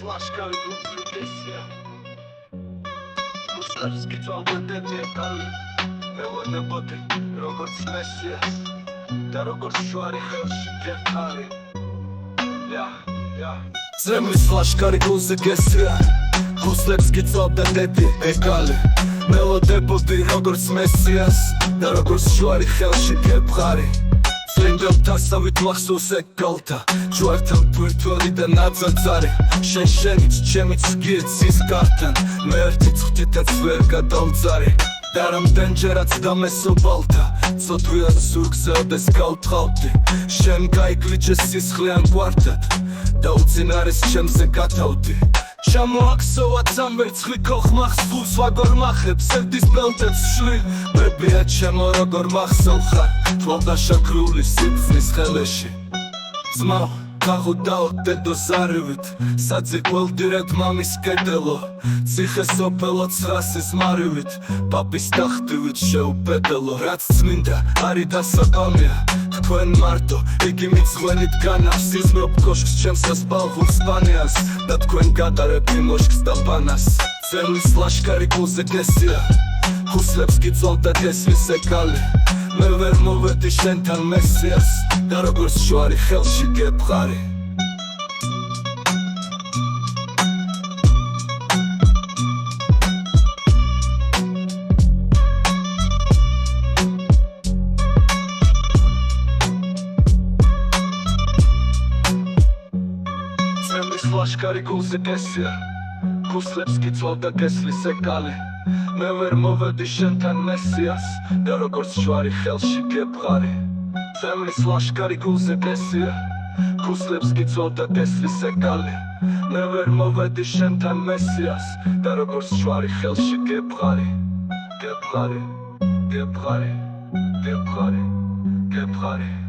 Lashkari Gusya Ruslarski çoğaldı detali Melo ne bote Როგორც Messias და როგორც შუარი ხელში გეყარი ზრემლის ლაშქარი გულზე გესრია გუსლებს გიწევდა დედი ეკალი მელოდებოდი როგორც Messias და როგორც შუარი ხელში გეყარი Sengel tasavit maxsus ekkalta Čuartam virtuali da nadzadzari Šenšenić čemić gircis kartan Mertic htitec verga daldzari Daram denđerac da me sobalta Codvijan surg se odes kao thalti Šem gajgliče sishljan kvartat Da ucinaris čem se katauti Čamo aksovacam vercli koh machs Fus vagor macheb sevdis beltec šli Bebija čemo rogor machsolcha Tvoda šakruli sipfnis heleši Zmao Kahudao te dozarivit Sadzi gveldiret mamis kedelo Cihe sopelo crasis marivit Papis tahtivit შეუპედელო რაც წმინდა არი დასაყამია თქვენ მარტო იგი მიცხვენით განავს იზმრობ კოშკს ჩემს ასპალღულს პანეას და თქვენ გადარებთ მოშკს და პანას ძემლის ლაშქარი გულზე გესია გუსლებს გიწევდა გესვის ეკალი მე ვერ მოვედი შენთან Messias და როგორც შუარი ხელში გეყარი Lashkari gulze gesya Gusleps gიწევდა გესლის ეკალი მე ვერ მოვედი შენთან Messias და როგორც შუარი ხელში გეყარი ზემლის ლაშქარი გულზე გესია გუსლებს გიწევდა გესლის ეკალი მე ვერ მოვედი შენთან Messias და როგორც შუარი ხელში გეყარი გეყარი